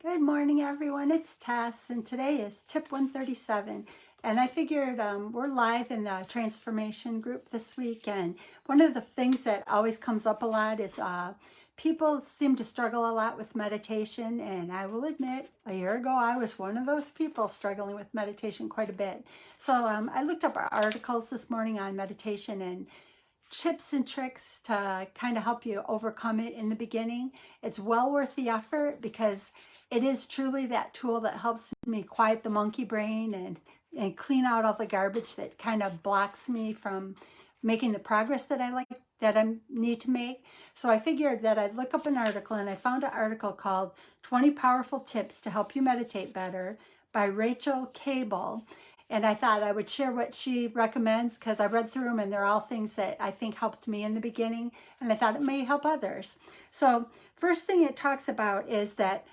Good morning, everyone. It's Tess, and today is tip 137. And I figured we're live in the transformation group this week. And one of the things that always comes up a lot is people seem to struggle a lot with meditation. And I will admit, a year ago, I was one of those people struggling with meditation quite a bit. So I looked up articles this morning on meditation and tips and tricks to kind of help you overcome it in the beginning. It's well worth the effort because it is truly that tool that helps me quiet the monkey brain and clean out all the garbage that kind of blocks me from making the progress that I need to make. So I figured that I'd look up an article, and I found an article called 20 Powerful Tips to Help You Meditate Better by Rachel Cable. And I thought I would share what she recommends because I read through them and they're all things that I think helped me in the beginning, and I thought it may help others. So first thing it talks about is that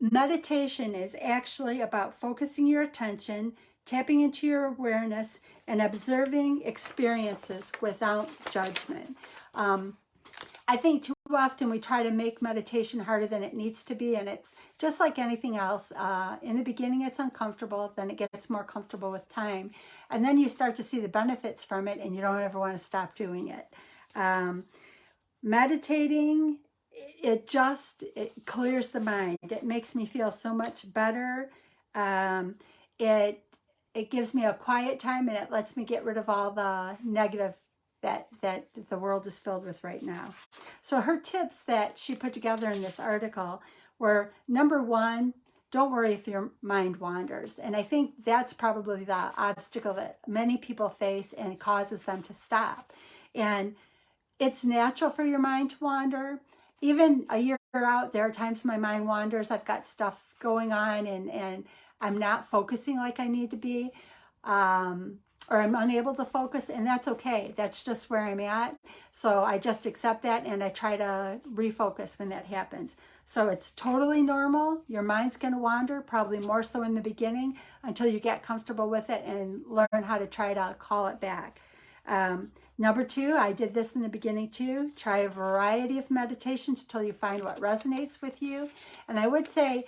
meditation is actually about focusing your attention, tapping into your awareness, and observing experiences without judgment. I think too often we try to make meditation harder than it needs to be, and it's just like anything else. In the beginning, it's uncomfortable, then it gets more comfortable with time, and then you start to see the benefits from it, and you don't ever want to stop doing it. Meditating, it clears the mind. It makes me feel so much better. It gives me a quiet time, and it lets me get rid of all the negative that the world is filled with right now. So her tips that she put together in this article were, number one, don't worry if your mind wanders. And I think that's probably the obstacle that many people face and causes them to stop. And it's natural for your mind to wander. Even a year out, there are times my mind wanders. I've got stuff going on and I'm not focusing like I need to be. Or I'm unable to focus, and that's okay. That's just where I'm at. So I just accept that, and I try to refocus when that happens. So it's totally normal. Your mind's going to wander, probably more so in the beginning, until you get comfortable with it and learn how to try to call it back. Number two, I did this in the beginning too. Try a variety of meditations until you find what resonates with you. And I would say,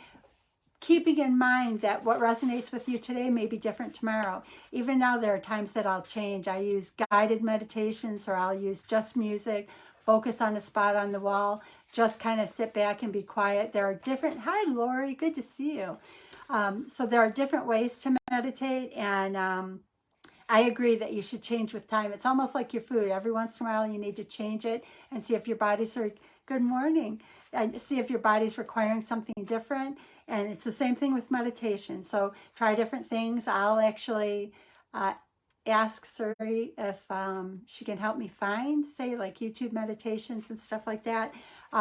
keeping in mind that what resonates with you today may be different tomorrow. Even now, there are times that I'll change. I use guided meditations, or I'll use just music, focus on a spot on the wall, just kind of sit back and be quiet. There are different, hi Lori, good to see you. So there are different ways to meditate, and I agree that you should change with time. It's almost like your food. Every once in a while, you need to change it and see if your body's, good morning, and see if your body's requiring something different. And it's the same thing with meditation. So try different things. I'll actually ask Suri if she can help me find, say, like YouTube meditations and stuff like that.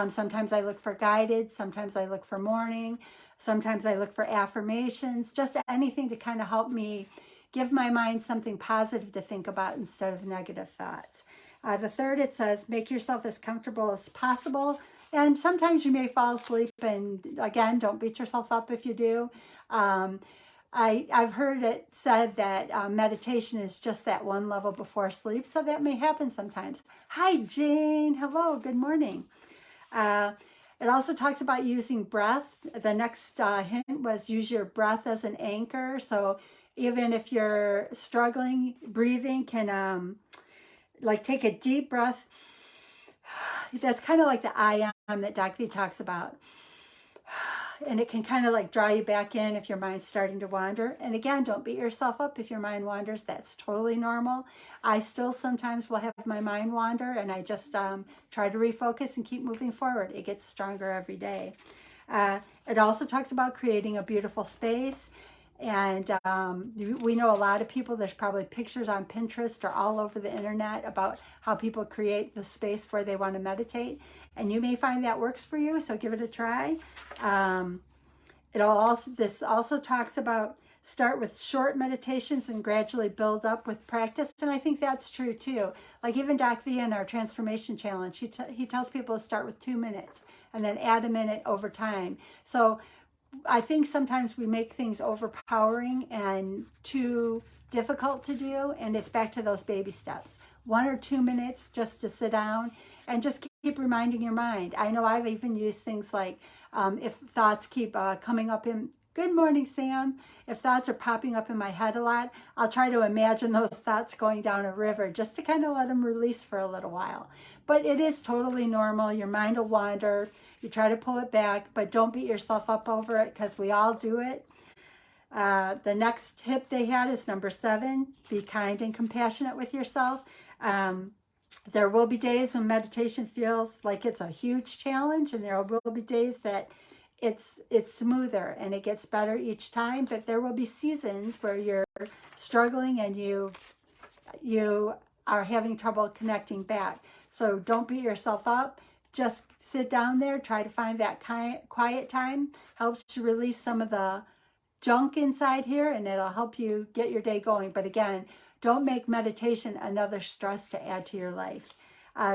Sometimes I look for guided. Sometimes I look for morning. Sometimes I look for affirmations. Just anything to kind of help me give my mind something positive to think about instead of negative thoughts. The third, it says, make yourself as comfortable as possible. And sometimes you may fall asleep, and again, don't beat yourself up if you do. I've heard it said that meditation is just that one level before sleep, so that may happen sometimes. Hi, Jane. Hello, good morning. It also talks about using breath. The next hint was use your breath as an anchor. So even if you're struggling, breathing can like take a deep breath. That's kind of like the I am that Doc V talks about. And it can kind of like draw you back in if your mind's starting to wander. And again, don't beat yourself up if your mind wanders. That's totally normal. I still sometimes will have my mind wander, and I just try to refocus and keep moving forward. It gets stronger every day. It also talks about creating a beautiful space. And we know a lot of people, there's probably pictures on Pinterest or all over the internet about how people create the space where they want to meditate. And you may find that works for you, so give it a try. This also talks about start with short meditations and gradually build up with practice. And I think that's true too. Like even Doc V in our transformation challenge, he tells people to start with 2 minutes and then add a minute over time. So I think sometimes we make things overpowering and too difficult to do, and it's back to those baby steps. 1 or 2 minutes just to sit down and just keep reminding your mind. I know I've even used things like if thoughts keep coming up in, good morning, Sam. If thoughts are popping up in my head a lot, I'll try to imagine those thoughts going down a river just to kind of let them release for a little while. But it is totally normal. Your mind will wander. You try to pull it back, but don't beat yourself up over it because we all do it. The next tip they had is number 7, be kind and compassionate with yourself. There will be days when meditation feels like it's a huge challenge, and there will be days that it's smoother and it gets better each time, but there will be seasons where you're struggling and you are having trouble connecting back. So don't beat yourself up. Just sit down there, try to find that quiet time. Helps to release some of the junk inside here, and it'll help you get your day going. But again, don't make meditation another stress to add to your life.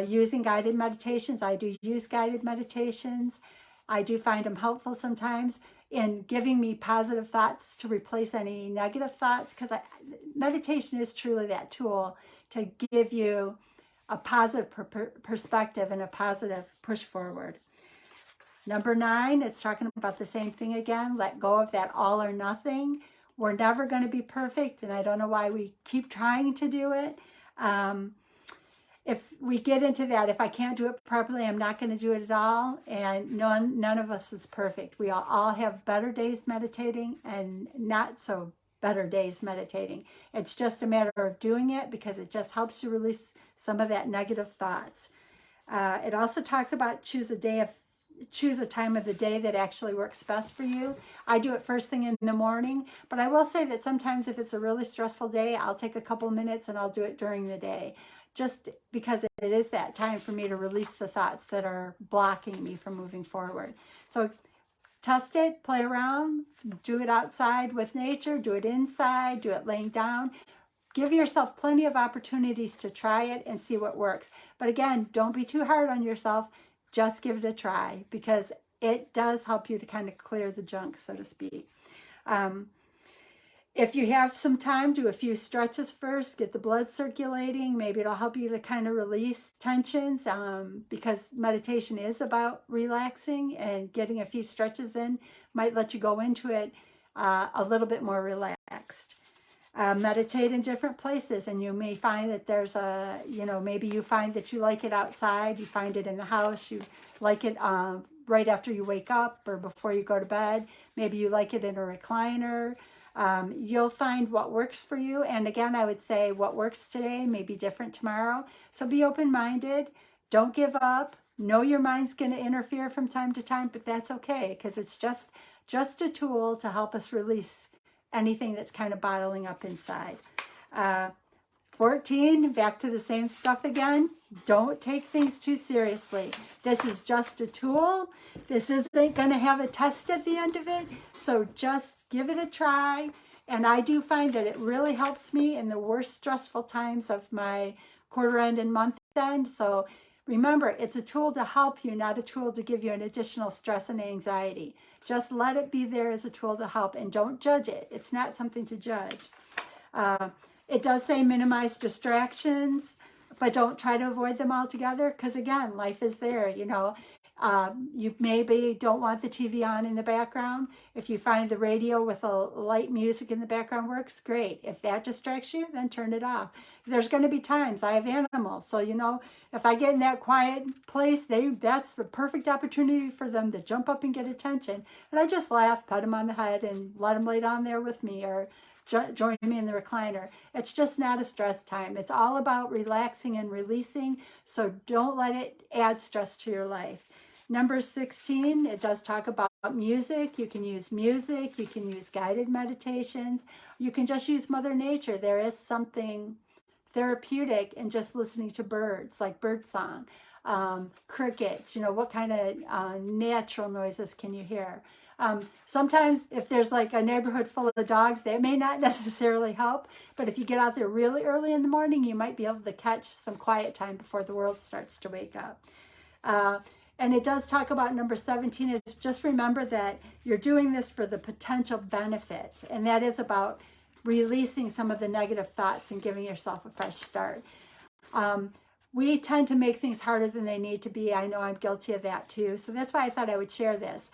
Using guided meditations, I do use guided meditations. I do find them helpful sometimes in giving me positive thoughts to replace any negative thoughts, because meditation is truly that tool to give you a positive perspective and a positive push forward. Number 9, it's talking about the same thing again. Let go of that all or nothing. We're never going to be perfect, and I don't know why we keep trying to do it. If we get into that, if I can't do it properly, I'm not going to do it at all. And none of us is perfect. We all have better days meditating and not so better days meditating. It's just a matter of doing it because it just helps you release some of that negative thoughts. It also talks about choose a time of the day that actually works best for you. I do it first thing in the morning, but I will say that sometimes if it's a really stressful day, I'll take a couple minutes and I'll do it during the day, just because it is that time for me to release the thoughts that are blocking me from moving forward. So test it, play around, do it outside with nature, do it inside, do it laying down. Give yourself plenty of opportunities to try it and see what works. But again, don't be too hard on yourself. Just give it a try because it does help you to kind of clear the junk, so to speak. If you have some time, do a few stretches first, get the blood circulating. Maybe it'll help you to kind of release tensions because meditation is about relaxing, and getting a few stretches in might let you go into it a little bit more relaxed. Meditate in different places, and you may find that there's maybe you find that you like it outside, you find it in the house, you like it right after you wake up or before you go to bed. Maybe you like it in a recliner. You'll find what works for you. And again, I would say what works today may be different tomorrow. So be open-minded. Don't give up. Know your mind's going to interfere from time to time, but that's okay because it's just a tool to help us release anything that's kind of bottling up inside. 14, back to the same stuff again. Don't take things too seriously. This is just a tool. This isn't going to have a test at the end of it. So just give it a try. And I do find that it really helps me in the worst stressful times of my quarter end and month end. So remember, it's a tool to help you, not a tool to give you an additional stress and anxiety. Just let it be there as a tool to help, and don't judge it. It's not something to judge. It does say minimize distractions, but don't try to avoid them altogether because, again, life is there, You maybe don't want the TV on in the background. If you find the radio with a light music in the background works, great. If that distracts you, then turn it off. There's going to be times, I have animals, so if I get in that quiet place, that's the perfect opportunity for them to jump up and get attention. And I just laugh, pat them on the head, and let them lay down there with me or join me in the recliner. It's just not a stress time. It's all about relaxing and releasing, so don't let it add stress to your life. Number 16, it does talk about music. You can use music. You can use guided meditations. You can just use Mother Nature. There is something therapeutic in just listening to birds, like birdsong, crickets. What kind of natural noises can you hear? Sometimes if there's like a neighborhood full of dogs, that may not necessarily help. But if you get out there really early in the morning, you might be able to catch some quiet time before the world starts to wake up. And it does talk about number 17 is just remember that you're doing this for the potential benefits. And that is about releasing some of the negative thoughts and giving yourself a fresh start. we tend to make things harder than they need to be. I know I'm guilty of that too. So that's why I thought I would share this.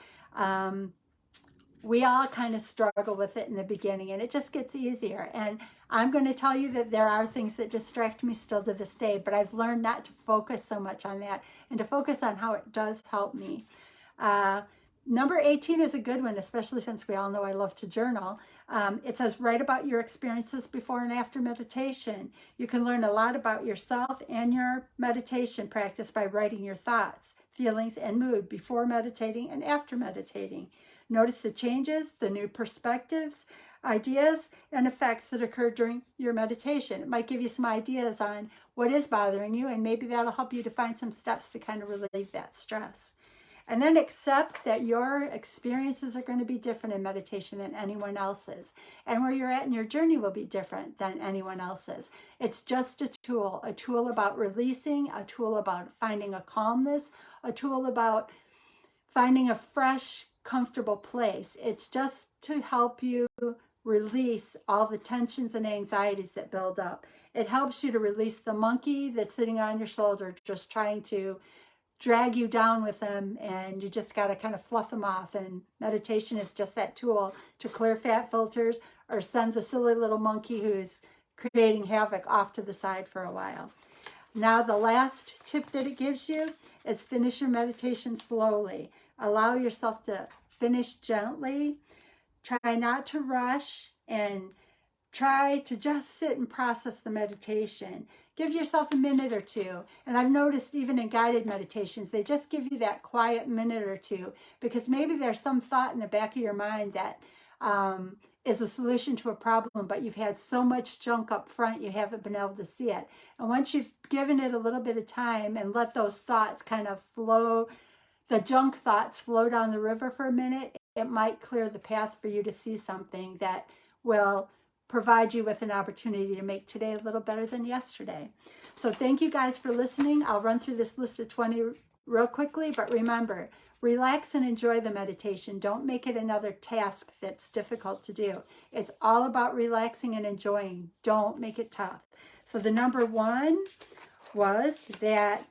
We all kind of struggle with it in the beginning, and it just gets easier. And I'm going to tell you that there are things that distract me still to this day, but I've learned not to focus so much on that and to focus on how it does help me. Number 18 is a good one, especially since we all know I love to journal. It says, write about your experiences before and after meditation. You can learn a lot about yourself and your meditation practice by writing your thoughts, feelings, and mood before meditating and after meditating. Notice the changes, the new perspectives, ideas, and effects that occur during your meditation. It might give you some ideas on what is bothering you, and maybe that'll help you to find some steps to kind of relieve that stress. And then accept that your experiences are going to be different in meditation than anyone else's. And where you're at in your journey will be different than anyone else's. It's just a tool about releasing, a tool about finding a calmness, a tool about finding a fresh, comfortable place. It's just to help you release all the tensions and anxieties that build up. It helps you to release the monkey that's sitting on your shoulder, just trying to drag you down with them, and you just got to kind of fluff them off. And meditation is just that tool to clear fat filters or send the silly little monkey who's creating havoc off to the side for a while. Now, the last tip that it gives you is finish your meditation slowly. Allow yourself to finish gently. Try not to rush, and try to just sit and process the meditation. Give yourself a minute or two. And I've noticed even in guided meditations, they just give you that quiet minute or two, because maybe there's some thought in the back of your mind that is a solution to a problem, but you've had so much junk up front, you haven't been able to see it. And once you've given it a little bit of time and let those thoughts kind of flow, the junk thoughts flow down the river for a minute, it might clear the path for you to see something that will provide you with an opportunity to make today a little better than yesterday. So thank you guys for listening. I'll run through this list of 20 real quickly, but remember, relax and enjoy the meditation. Don't make it another task that's difficult to do. It's all about relaxing and enjoying. Don't make it tough. So the number 1 was that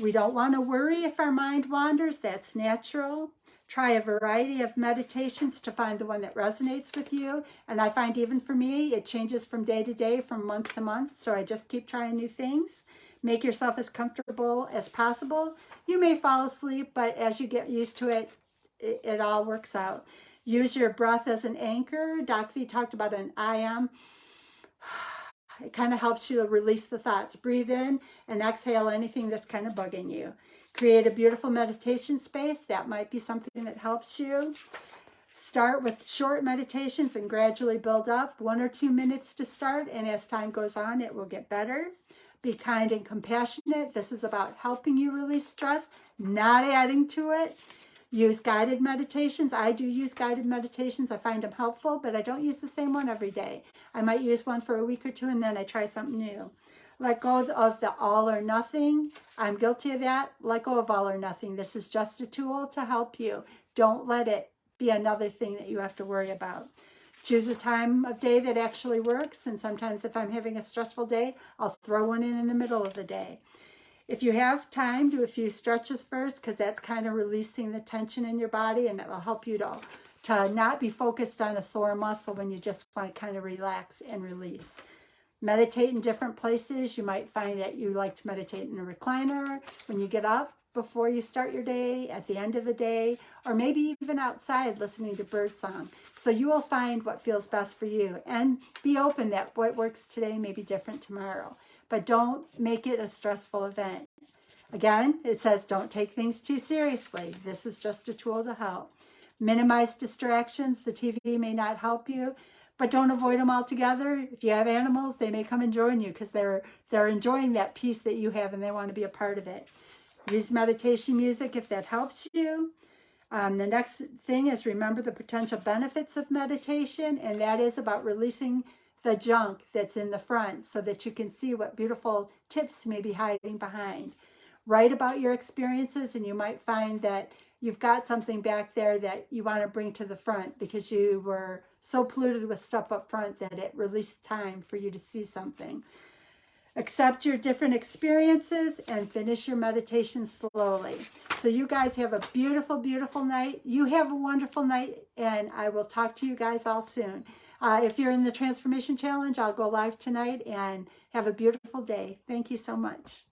we don't want to worry if our mind wanders. That's natural. Try a variety of meditations to find the one that resonates with you. And I find even for me, it changes from day to day, from month to month. So I just keep trying new things. Make yourself as comfortable as possible. You may fall asleep, but as you get used to it, it all works out. Use your breath as an anchor. Doc V talked about an I am. It kind of helps you to release the thoughts. Breathe in and exhale anything that's kind of bugging you. Create a beautiful meditation space. That might be something that helps you. Start with short meditations and gradually build up. 1 or 2 minutes to start, and as time goes on, it will get better. Be kind and compassionate. This is about helping you release stress, not adding to it. Use guided meditations. I do use guided meditations. I find them helpful, but I don't use the same one every day. I might use one for a week or 2, and then I try something new. Let go of the all or nothing. I'm guilty of that. Let go of all or nothing. This is just a tool to help you. Don't let it be another thing that you have to worry about. Choose a time of day that actually works. And sometimes if I'm having a stressful day, I'll throw one in the middle of the day. If you have time, do a few stretches first, because that's kind of releasing the tension in your body, and it'll help you to not be focused on a sore muscle when you just want to kind of relax and release. Meditate in different places. You might find that you like to meditate in a recliner when you get up before you start your day, at the end of the day, or maybe even outside listening to birdsong. So you will find what feels best for you, and be open that what works today may be different tomorrow. But don't make it a stressful event. Again, it says don't take things too seriously. This is just a tool to help. Minimize distractions. The TV may not help you, but don't avoid them altogether. If you have animals, they may come and join you because they're enjoying that peace that you have and they want to be a part of it. Use meditation music if that helps you. The next thing is remember the potential benefits of meditation, and that is about releasing the junk that's in the front so that you can see what beautiful tips may be hiding behind. Write about your experiences, and you might find that you've got something back there that you want to bring to the front because you were so polluted with stuff up front that it released time for you to see something. Accept your different experiences and finish your meditation slowly. So you guys have a beautiful, beautiful night. You have a wonderful night, and I will talk to you guys all soon. If you're in the Transformation Challenge, I'll go live tonight, and have a beautiful day. Thank you so much.